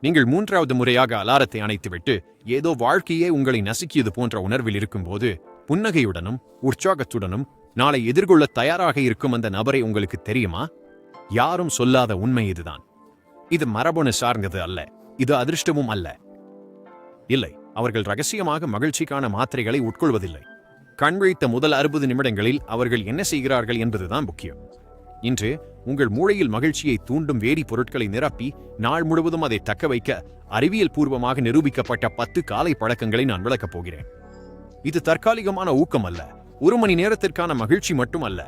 நீங்கள் மூன்றாவது முறையாக அலாரத்தை அணைத்துவிட்டு ஏதோ வாழ்க்கையே உங்களை நசுக்கியது போன்ற உணர்வில் இருக்கும்போது புன்னகையுடனும் உற்சாகத்துடனும் நாளை எதிர்கொள்ள தயாராக இருக்கும் அந்த நபரை உங்களுக்கு தெரியுமா? யாரும் சொல்லாத உண்மை இதுதான். இது மரபணு சார்ந்தது அல்ல, இது அதிர்ஷ்டமும் அல்ல. இல்லை, அவர்கள் ரகசியமாக மகிழ்ச்சிக்கான மாத்திரைகளை உட்கொள்வதில்லை. கண்விழித்த முதல் 60 நிமிடங்களில் அவர்கள் என்ன செய்கிறார்கள் என்பதுதான் முக்கியம். இன்று உங்கள் மூளையில் மகிழ்ச்சியை தூண்டும் வேடி பொருட்களை நிரப்பி நாள் முழுவதும் அதை தக்க வைக்க அறிவியல் பூர்வமாக நிரூபிக்கப்பட்ட 10 காலை பழக்கங்களை நான் விளக்கப் போகிறேன். இது தற்காலிகமான ஊக்கம் அல்ல, 1 மணி நேரத்திற்கான மகிழ்ச்சி மட்டும் அல்ல.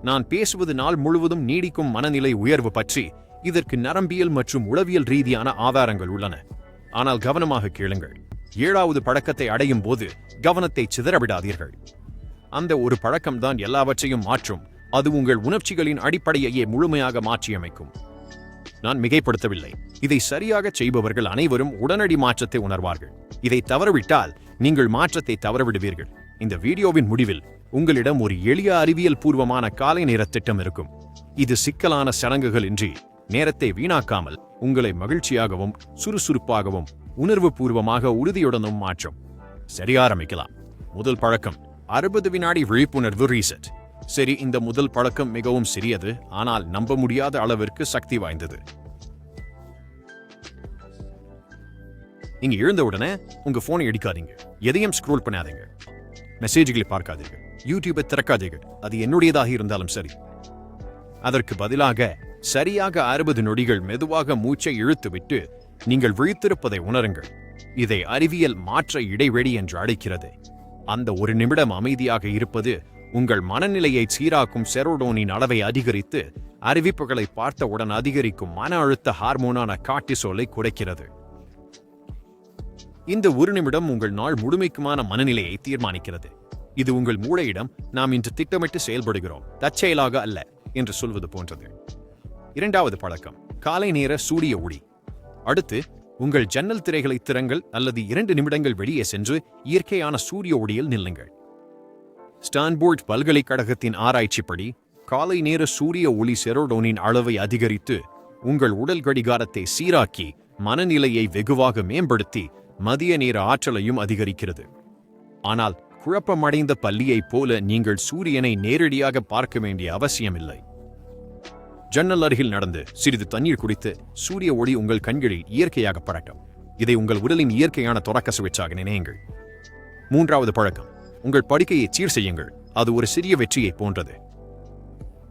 நான் பேசுவது நாள் முழுவதும் நீடிக்கும் மனநிலை உயர்வு பற்றி. இதற்கு நரம்பியல் மற்றும் உளவியல் ரீதியான ஆதாரங்கள் உள்ளன. ஆனால் கவனமாக கேளுங்கள். 7வது பழக்கத்தை அடையும் போது கவனத்தை சிதறவிடாதீர்கள். அந்த ஒரு பழக்கம்தான் எல்லாவற்றையும் மாற்றும். அது உங்கள் உணர்ச்சிகளின் அடிப்படையையே முழுமையாக மாற்றியமைக்கும். நான் மிகைப்படுத்தவில்லை. இதை சரியாக செய்பவர்கள் அனைவரும் உடனடி மாற்றத்தை உணர்வார்கள். இதை தவறவிட்டால் நீங்கள் மாற்றத்தை தவறவிடுவீர்கள். இந்த வீடியோவின் முடிவில் உங்களிடம் ஒரு எளிய அறிவியல் பூர்வமான காலை நேர திட்டம் இருக்கும். இது சிக்கலான சடங்குகள் இன்றி நேரத்தை வீணாக்காமல் உங்களை மகிழ்ச்சியாகவும் சுறுசுறுப்பாகவும் உணர்வு பூர்வமாக உறுதியுடனும் மாற்றும். சரி, ஆரம்பிக்கலாம். முதல் பழக்கம் 60 வினாடி விழிப்புணர்வு ரீசெட். சரி, இந்த முதல் பழக்கம் மிகவும் சிறியது, ஆனால் நம்ப முடியாத அளவிற்கு சக்தி வாய்ந்தது. நீங்க எழுந்தவுடனே உங்க போனை எடுக்காதீங்க, எதையும் ஸ்க்ரோல் பண்ணாதீங்க, மெசேஜ்களை பார்க்காதீங்க, யூடியூபை திறக்காதீங்க. அது என்னுடையதாக இருந்தாலும் சரி. அதற்கு பதிலாக சரியாக 60 நொடிகள் மெதுவாக மூச்சை இழுத்துவிட்டு நீங்கள் விழித்திருப்பதை உணருங்கள். இதை அறிவியல் மாற்ற இடைவெளி என்று அழைக்கிறது. அந்த 1 நிமிடம் அமைதியாக இருப்பது உங்கள் மனநிலையை சீராக்கும் செரோடோனின் அளவை அதிகரித்து அறிவிப்புகளை பார்த்தவுடன் அதிகரிக்கும் மன அழுத்த ஹார்மோனான கார்டிசோலை குறைக்கிறது. இந்த 1 நிமிடம் உங்கள் நாள் முழுமைக்குமான மனநிலையை தீர்மானிக்கிறது. இது உங்கள் மூளையிடம் நாம் இன்று திட்டமிட்டு செயல்படுகிறோம், தற்செயலாக அல்ல என்று சொல்வது போன்றது. 2வது பழக்கம் காலை நேர சூரிய ஒளி. அடுத்து உங்கள் ஜன்னல் திரைகளை திறங்கள் அல்லது 2 நிமிடங்கள் வெளியே சென்று இயற்கையான சூரிய ஒளியில் நில்லுங்கள். ஸ்டான்போர்ட் பல்கலைக்கழகத்தின் ஆராய்ச்சிப்படி காலை நேர சூரிய ஒளி செரோடோனின் அளவை அதிகரித்து உங்கள் உடல் கடிகாரத்தை சீராக்கி மனநிலையை வெகுவாக மேம்படுத்தி மதிய நேர ஆற்றலையும் அதிகரிக்கிறது. ஆனால் குழப்பமடைந்த பல்லியைப் போல நீங்கள் சூரியனை நேரடியாக பார்க்க வேண்டிய அவசியமில்லை. ஜன்னல் அருகில் நடந்து சிறிது தண்ணீர் குடித்து சூரிய ஒளி உங்கள் கண்களில் இயற்கையாக பரட்டும். இதை உங்கள் உடலின் இயற்கையான தொடக்க சுவிட்சாக நினையுங்கள். 3வது பழக்கம் உங்கள் படுக்கையை சீர் செய்யுங்கள். அது ஒரு சிறிய வெற்றியை போன்றது.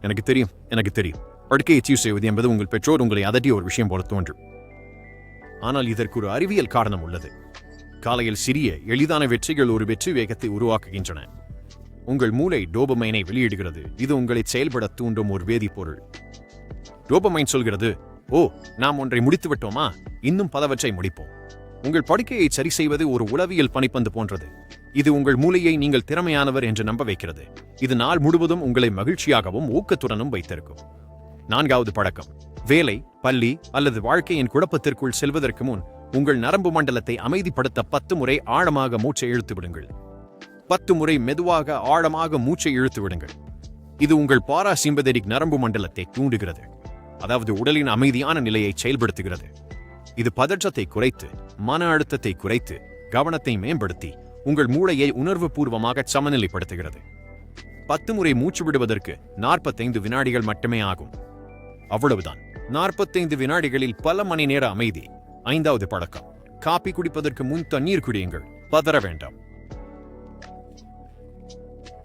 எனக்கு தெரியும் படுக்கையை சீர் செய்வது என்பது உங்கள் பெற்றோர் உங்களை அதட்டிய ஒரு விஷயம் போல தோன்றும். ஆனால் இதற்கு ஒரு அறிவியல் காரணம் உள்ளது. காலையில் சிறிய எளிதான வெற்றிகள் ஒரு வெற்றி வேகத்தை உருவாக்குகின்றன. உங்கள் மூளை டோபமைனை வெளியிடுகிறது. இது உங்களை செயல்பட தூண்டும் ஒரு வேதிப்பொருள். டோபமைன் சொல்கிறது, ஓ, நாம் ஒன்றை முடித்து விட்டோமா, இன்னும் பலவற்றை முடிப்போம். உங்கள் படுக்கையை சரி செய்வது ஒரு உளவியல் பணிப்பந்து போன்றது. இது உங்கள் மூளையை நீங்கள் திறமையானவர் என்று நம்ப வைக்கிறது. இது நாள் முழுவதும் உங்களை மகிழ்ச்சியாகவும் ஊக்கத்துடனும் வைத்திருக்கும். 4வது பழக்கம் வேலை, பள்ளி அல்லது வாழ்க்கையின் குழப்பத்திற்குள் செல்வதற்கு முன் உங்கள் நரம்பு மண்டலத்தை அமைதிப்படுத்த 10 முறை ஆழமாக மூச்சை இழுத்து விடுங்கள். 10 முறை மெதுவாக ஆழமாக மூச்சை இழுத்து விடுங்கள். இது உங்கள் பாராசிம்பதெடிக் நரம்பு மண்டலத்தை தூண்டுகிறது, அதாவது உடலின் அமைதியான நிலையை செயல்படுத்துகிறது. இது பதற்றத்தை குறைத்து, மன அழுத்தத்தை குறைத்து, கவனத்தை மேம்படுத்தி உங்கள் மூளையை உணர்வு பூர்வமாக சமநிலைப்படுத்துகிறது. 10 முறை மூச்சு விடுவதற்கு 45 வினாடிகள் மட்டுமே ஆகும். அவ்வளவுதான். 45 வினாடிகளில் பல மணி நேர அமைதி. 5வது பழக்கம் காபி குடிப்பதற்கு முன் தண்ணீர் குடியுங்கள். பதற வேண்டாம்.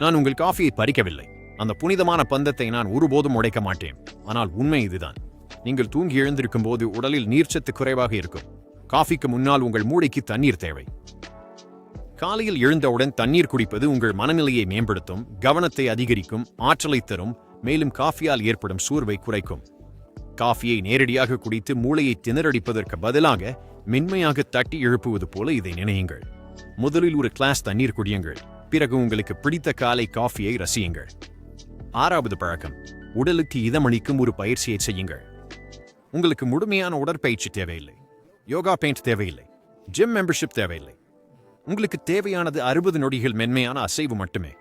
நான் உங்கள் காஃபியை பறிக்கவில்லை. அந்த புனிதமான பந்தத்தை நான் ஒருபோதும் உடைக்க மாட்டேன். ஆனால் உண்மை இதுதான். நீங்கள் தூங்கி எழுந்திருக்கும் போது உடலில் நீர்ச்சத்து குறைவாக இருக்கும். காஃபிக்கு முன்னால் உங்கள் மூளைக்கு தண்ணீர் தேவை. காலையில் எழுந்தவுடன் தண்ணீர் குடிப்பது உங்கள் மனநிலையை மேம்படுத்தும், கவனத்தை அதிகரிக்கும், ஆற்றலை தரும், மேலும் காஃபியால் ஏற்படும் சோர்வை குறைக்கும். காஃபியை நேரடியாக குடித்து மூளையை திணறடிப்பதற்கு பதிலாக மென்மையாக தட்டி எழுப்புவது போல இதை நினையுங்கள். முதலில் ஒரு கிளாஸ் தண்ணீர் குடியுங்கள். பிறகு உங்களுக்கு பிடித்த காலை காஃபியை ரசியுங்கள். 6வது பழக்கம் உடலுக்கு இதமளிக்கும் ஒரு பயிற்சியை செய்யுங்கள். உங்களுக்கு முழுமையான உடற்பயிற்சி தேவையில்லை, யோகா பெயிண்ட் தேவையில்லை, ஜிம் மெம்பர்ஷிப் தேவையில்லை. உங்களுக்கு தேவையானது 60 நொடிகள் மென்மையான அசைவு மட்டுமே.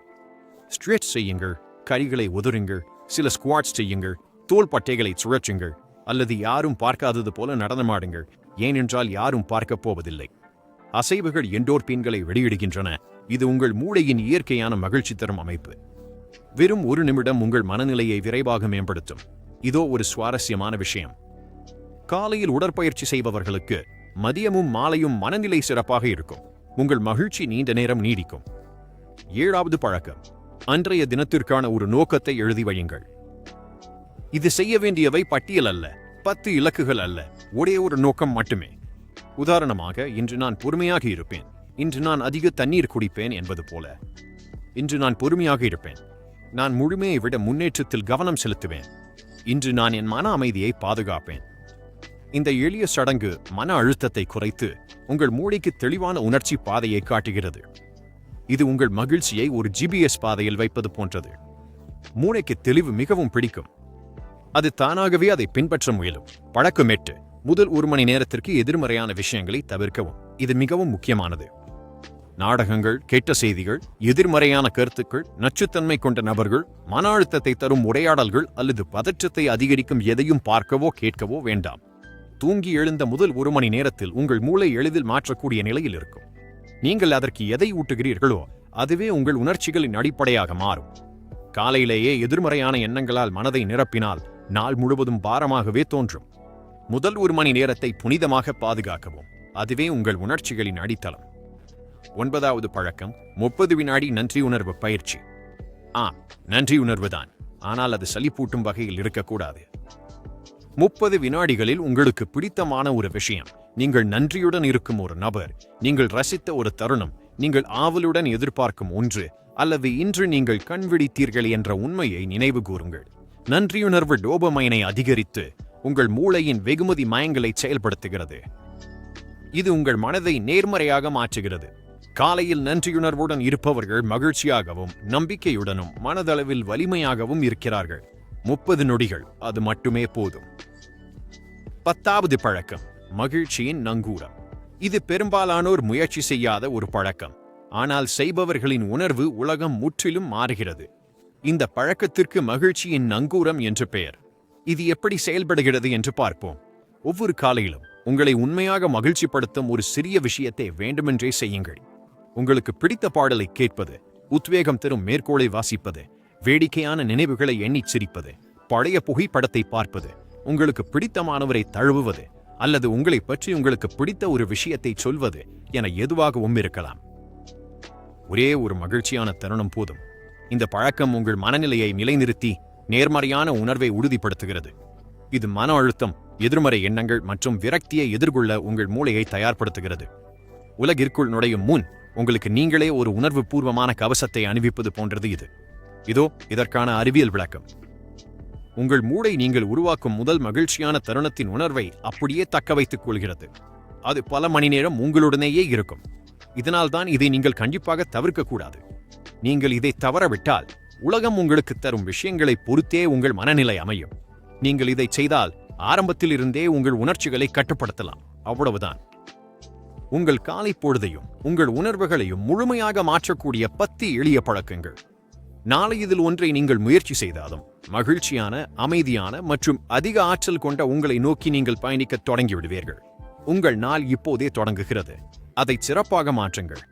ஸ்ட்ரெச் செய்யுங்கள், கைகளை உதறுங்கள், சில ஸ்குவாட்ஸ் செய்யுங்கள், தோள் பட்டைகளை சுழற்றுங்கள், அல்லது யாரும் பார்க்காதது போல நடனமாடுங்கள். ஏனென்றால் யாரும் பார்க்கப் போவதில்லை. அசைவுகள் எண்டோர்பின்களை வெளியிடுகின்றன. இது உங்கள் மூளையின் இயற்கையான மகிழ்ச்சி தரும் அமைப்பு. வெறும் 1 நிமிடம் உங்கள் மனநிலையை விரைவாக மேம்படுத்தும். இதோ ஒரு சுவாரஸ்யமான விஷயம். காலையில் உடற்பயிற்சி செய்பவர்களுக்கு மதியமும் மாலையும் மனநிலை சிறப்பாக இருக்கும். உங்கள் மகிழ்ச்சி நீண்ட நேரம் நீடிக்கும். 7வது பழக்கம், அன்றைய தினத்திற்கான ஒரு நோக்கத்தை எழுதி வையுங்கள். இது செய்ய வேண்டியவை பட்டியல் அல்ல, 10 இலக்குகள் அல்ல, ஒரே ஒரு நோக்கம் மட்டுமே. உதாரணமாக, இன்று நான் பொறுமையாக இருப்பேன், இன்று நான் அதிக தண்ணீர் குடிப்பேன் என்பது போல. இன்று நான் பொறுமையாக இருப்பேன், நான் முழுமையை விட முன்னேற்றத்தில் கவனம் செலுத்துவேன், இன்று நான் என் மன அமைதியை பாதுகாப்பேன். இந்த எளிய சடங்கு மன அழுத்தத்தை குறைத்து உங்கள் மூளைக்கு தெளிவான உணர்ச்சி பாதையை காட்டுகிறது. இது உங்கள் மகிழ்ச்சியை ஒரு GPS பாதையில் வைப்பது போன்றது. மூளைக்கு தெளிவு மிகவும் பிடிக்கும். அது தானாகவே அதை பின்பற்ற முயலும். பழக்கம் 8, முதல் 1 மணி நேரத்திற்கு எதிர்மறையான விஷயங்களை தவிர்க்கவும். இது மிகவும் முக்கியமானது. நாடகங்கள், கெட்ட செய்திகள், எதிர்மறையான கருத்துக்கள், நச்சுத்தன்மை கொண்ட நபர்கள், மன அழுத்தத்தை தரும் உரையாடல்கள் அல்லது பதற்றத்தை அதிகரிக்கும் எதையும் பார்க்கவோ கேட்கவோ வேண்டாம். தூங்கி எழுந்த முதல் 1 மணி நேரத்தில் உங்கள் மூளை எளிதில் மாற்றக்கூடிய நிலையில் இருக்கும். நீங்கள் அதற்கு எதை ஊட்டுகிறீர்களோ அதுவே உங்கள் உணர்ச்சிகளின் அடிப்படையாக மாறும். காலையிலேயே எதிர்மறையான எண்ணங்களால் மனதை நிரப்பினால் நாள் முழுவதும் பாரமாகவே தோன்றும். முதல் 1 மணி நேரத்தை புனிதமாக பாதுகாக்கவும். அதுவே உங்கள் உணர்ச்சிகளின் அடித்தளம். 9வது பழக்கம், 30 வினாடி நன்றியுணர்வு பயிற்சி. நன்றியுணர்வுதான், ஆனால் அது சலிப்பூட்டும் வகையில் இருக்கக்கூடாது. 30 வினாடிகளில் உங்களுக்கு பிடித்தமான ஒரு விஷயம், நீங்கள் நன்றியுடன் இருக்கும் ஒரு நபர், நீங்கள் ரசித்த ஒரு தருணம், நீங்கள் ஆவலுடன் எதிர்பார்க்கும் ஒன்று, அல்லது இன்று நீங்கள் கண்விழித்தீர்கள் என்ற உண்மையை நினைவு கூறுங்கள். நன்றியுணர்வு டோபமைனை அதிகரித்து உங்கள் மூளையின் வெகுமதி மயங்களை செயல்படுத்துகிறது. இது உங்கள் மனதை நேர்மறையாக மாற்றுகிறது. காலையில் நன்றியுணர்வுடன் இருப்பவர்கள் மகிழ்ச்சியாகவும் நம்பிக்கையுடனும் மனதளவில் வலிமையாகவும் இருக்கிறார்கள். 30 நொடிகள், அது மட்டுமே போதும். 10வது பழக்கம், மகிழ்ச்சியின் நங்கூரம். இது பெரும்பாலானோர் முயற்சி செய்யாத ஒரு பழக்கம், ஆனால் செய்பவர்களின் உணர்வு உலகம் முற்றிலும் மாறுகிறது. இந்த பழக்கத்திற்கு மகிழ்ச்சியின் நங்கூரம் என்று பெயர். இது எப்படி செயல்படுகிறது என்று பார்ப்போம். ஒவ்வொரு காலையிலும் உங்களை உண்மையாக மகிழ்ச்சிப்படுத்தும் ஒரு சிறிய விஷயத்தை வேண்டுமென்றே செய்யுங்கள். உங்களுக்கு பிடித்த பாடலை கேட்பது, உத்வேகம் தரும் மேற்கோளை வாசிப்பது, வேடிக்கையான நினைவுகளை எண்ணிச் சிரிப்பது, பழைய புகைப்படத்தை பார்ப்பது, உங்களுக்கு பிடித்தமானவரை தழுவுவது, அல்லது உங்களை பற்றி உங்களுக்கு பிடித்த ஒரு விஷயத்தை சொல்வது என எதுவாகவும் இருக்கலாம். ஒரே ஒரு மகிழ்ச்சியான தருணம் போதும். இந்த பழக்கம் உங்கள் மனநிலையை நிலைநிறுத்தி நேர்மறையான உணர்வை உறுதிப்படுத்துகிறது. இது மன அழுத்தம், எதிர்மறை எண்ணங்கள் மற்றும் விரக்தியை எதிர்கொள்ள உங்கள் மூளையை தயார்படுத்துகிறது. உலகிற்குள் நுழையும் முன் உங்களுக்கு நீங்களே ஒரு உணர்வு பூர்வமான கவசத்தை அணிவிப்பது போன்றது இது. இதோ இதற்கான அறிவியல் விளக்கம். உங்கள் மூளை நீங்கள் உருவாக்கும் முதல் மகிழ்ச்சியான தருணத்தின் உணர்வை அப்படியே தக்க வைத்துக் கொள்கிறது. அது பல மணி நேரம் உங்களுடனேயே இருக்கும். இதனால்தான் இதை நீங்கள் கண்டிப்பாக தவிர்க்கக்கூடாது. நீங்கள் இதை தவறவிட்டால் உலகம் உங்களுக்கு தரும் விஷயங்களை பொறுத்தே உங்கள் மனநிலை அமையும். நீங்கள் இதை செய்தால் ஆரம்பத்தில் இருந்தே உங்கள் உணர்ச்சிகளை கட்டுப்படுத்தலாம். அவ்வளவுதான். உங்கள் காலை பொழுதையும் உங்கள் உணர்வுகளையும் முழுமையாக மாற்றக்கூடிய 10 எளிய பழக்கங்கள். நாளை இதில் ஒன்றை நீங்கள் முயற்சி செய்தாலும் மகிழ்ச்சியான, அமைதியான மற்றும் அதிக ஆற்றல் கொண்ட உங்களை நோக்கி நீங்கள் பயணிக்கத் தொடங்கிவிடுவீர்கள். உங்கள் நாள் இப்போதே தொடங்குகிறது. அதை சிறப்பாக மாற்றுங்கள்.